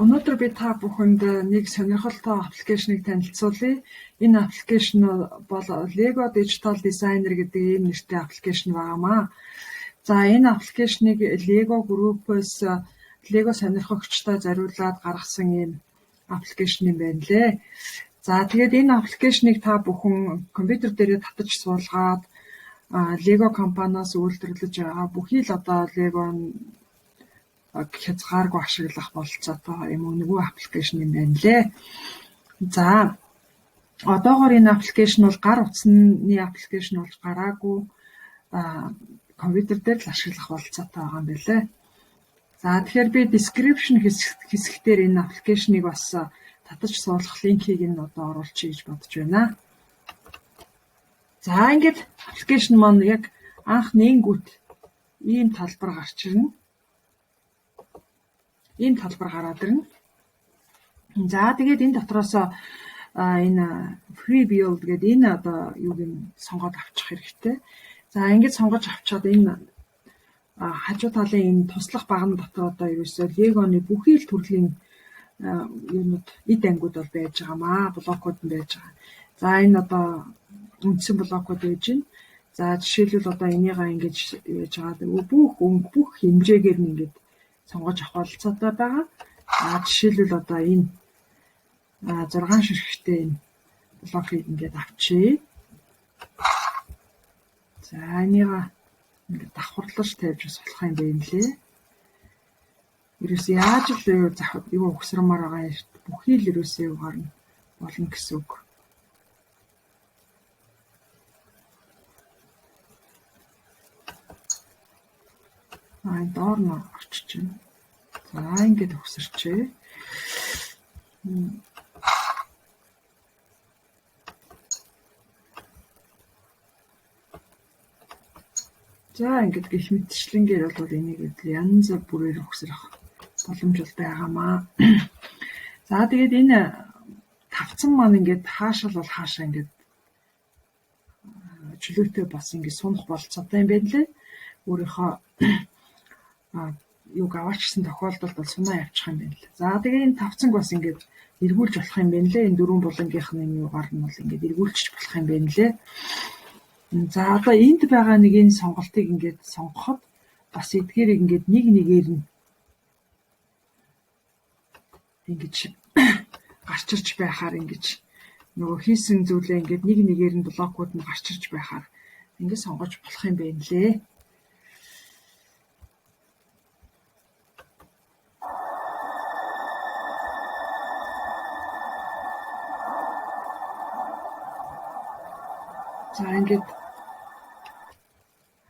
Өнөөдөр би та бүхэнд нэг сонирхолтой аппликейшнийг танилцуулъя. Энэ аппликейшн бол Lego Digital Designer гэдэг ийм нэртэй аппликейшн байнамаа. За энэ аппликейшнийг Lego Group-ос Lego сонирхогчтой зориулаад гаргасан ийм аппликейшн юм байна лээ. За тэгээд энэ аппликейшнийг та бүхэн компьютер дээрээ татаж суулгаад Lego компаниас үйлдвэрлэж байгаа бүхий л одоо Lego хязгааргүй ашиглах бололцоотой юм нөгөө аппликейшн юм байна лээ. За одоогоор энэ аппликейшн бол гар утасны аппликейшн болж гараагүй компьютер дээр л ашиглах бололцоотой байгаа юм билээ. За тэгэхээр би description хэсгээр энэ аппликейшнийг бас татаж суулгах линкийг нь одоо оруулчих гэж бодож байна. За ингээд аппликейшн маань яг анх нэнгүүт ийм талбар гарч ирнэ. Ийм талбар гараад ирнэ. За тэгээд энэ дотроос энэ free build гэдэг энэ одоо юуг нь сонгоод авчих хэрэгтэй. За ингэж сонгож авчаад энэ хажуу талын энэ туслах багны дотор одоо ерөөсөө Lego-ны бүхий л төрлийн юунууд эд ангиуд бол байж байгаамаа, блокууд нь байж байгаа. За энэ одоо үндсэн блокууд байж байна. За жишээлбэл одоо энийгээ ингэж яаж байгаа бүх хэмжээгээр нь ингэж сонгож авах бололцоотой байгаа. Жишээлбэл одоо энэ 6 ширхэгтэй энэ блокийг ингээд авчия. За энийгээ ингээд давхарлаж тавьж болох юм байна лээ. Ерөөсөө яаж л захад юу өгсрэмээр байгаа юм бүхий л ерөөсөө юугаар нь болно гэсэн үг. Доор нь орчиж байна. За ингээд өгсөрчээ. За ингээд гэх мэтчлэнгээр бол энийг янз бүрээр өгсрөх боломж бол байгаамаа. За тэгээд энэ тавцан маань ингээд хаашаа бол хаашаа ингээд чөлөөтэй бас ингээд сунах болцоотой юм байна лээ. Өөрийнхөө юг аваачсан тохиолдолд бол сунаа явчих юм байна лээ. За тэгээд энэ тавцанг бас ингээд эргүүлж болох юм байна лээ. Энэ дөрвөн булангийнхны юугаар нь бол ингээд эргүүлчих болох юм байна лээ. За одоо энд байгаа нэг энэ сонголтыг ингээд сонгоход бас эдгээрийг ингээд нэг нэгээр нь ингэж гарч ирж байхаар ингэж нөгөө хийсэн зүйлээ ингээд нэг нэгээр нь блокууд нь гарч ирж байхаар ингээд сонгож болох юм байна лээ. За ингээд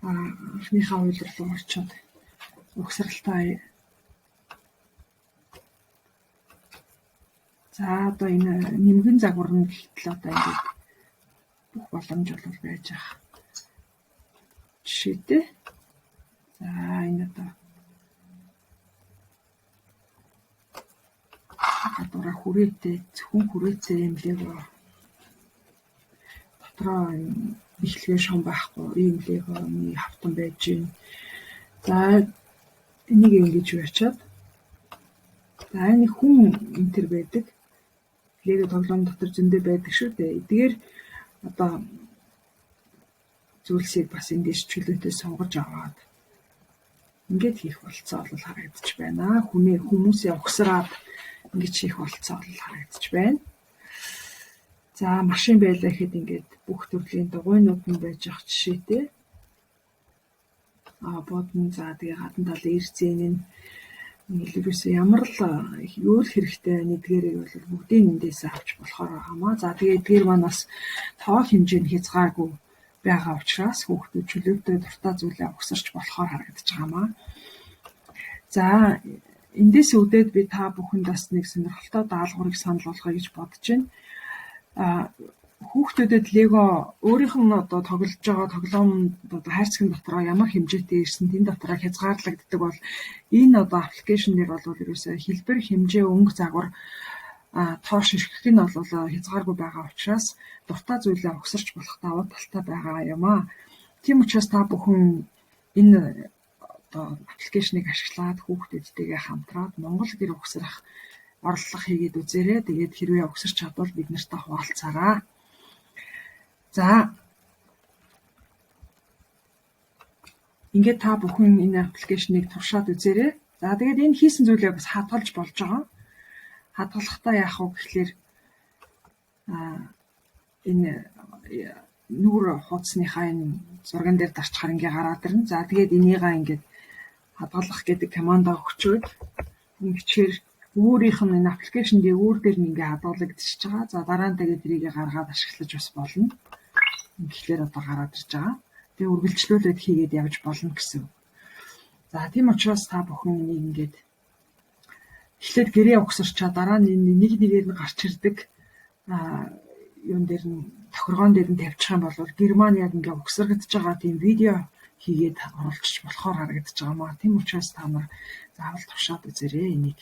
анхныхаа үйлрэл рүү орчоод угсралтай. За одоо энэ нэмгэн загвар нь гэтэл одоо ингээд бүх боломж бол байж байгаа. Жишээтэй. За энэ одоо гадуура хүрээтэй, зөвхөн хүрээтэй юм Lego дотроо ихлгээ шон байхгүй ийм Lego-ны хавтан байж байна. За энийг ингэж уучаад за энэ хүн энэ төр байдаг. Lego тоглоом дотор зөндөө байдаг шүү дээ. Эдгээр одоо зүйлсийг бас эндээс чөлөөтэй сонгож аваад ингээд хийх болцоо бол харагдаж байна. Хүмүүсээ угсраад ингэж хийх болцоо бол харагдаж байна. За машин байлаа гэхэд ингээд бүх төрлийн дугуйнууд нь байж ах жишээтэй. Бодно за тэгээ гадна талын эрзэн нь ерөөсөө ямар л юу л хэрэгтэй нэгдгээрээ бол бүгдийн эндээс авч болохоор байгаамаа. За тэгээ эдгээр маань бас тоо хэмжээ нь хязгааргүй байгаа учраас хүүхдүүд чөлөөтэй дуртай зүйлээ угсарч болохоор харагдаж байгаамаа. За эндээс үүдээд би та бүхэнд бас нэг сонирхолтой даалгаврыг санал болгоё гэж бодож байна. Хүүхдүүдэд Lego өөрийнх нь одоо тоглож байгаа тоглоом одоо хайрцагын дотроо ямар хэмжээтэй ирсэн тэн дотроо хязгаарлагддаг бол энэ одоо аппликейшн дээр бол ерөөсөө хэлбэр хэмжээ өнгө загвар тоо ширхэх нь бол хязгааргүй байгаа учраас дуртай зүйлээ угсарч болох давуу талтай байгаа юм аа. Тийм учраас та бүхэн энэ одоо аппликейшнийг ашиглаад хүүхдүүдтэйгээ хамтраад Монгол гэр угсрах орлого хийгээд үзээрэй. Тэгээд хэрвээ өгсөрч чадвал бид нартай хуваалцаарай. За ингээд та бүхэн энэ аппликейшнийг туршаад үзээрэй. За тэгээд энэ хийсэн зүйлээ бас хадгалж болж байгаа. Хадгалахдаа яах вэ гэхлээр энэ нүүр хуудасныхаа энэ зурган дээр дарчхаар ингээ гараад ирнэ. За тэгээд энийгээ ингээд хадгалах гэдэг командаа өгчөөд ингэчээр өөрийнх нь энэ аппликейшн дээр өөр дээр нь ингээ хадгалагдчихж байгаа. За дараа нь тэгээд тэрийг гаргаад ашиглаж бас болно. Тэгэхээр одоо гараад ирж байгаа. Тэгээ үргэлжлүүлээд хийгээд явж болно гэсэн. За тийм учраас та бүхэн энийг ингээд эхлээд гэрээ угсарчаа дараа нь нэг нэгээр нь гарч ирдэг юун дээр нь тохиргоон дээр нь тавьчих юм бол Герман яг ингээ угсаргадж байгаа тийм видео хийгээд оруулчих болохоор харагдаж байгаа маа. Тийм учраас та нар заавал туршаад үзээрэй энийг.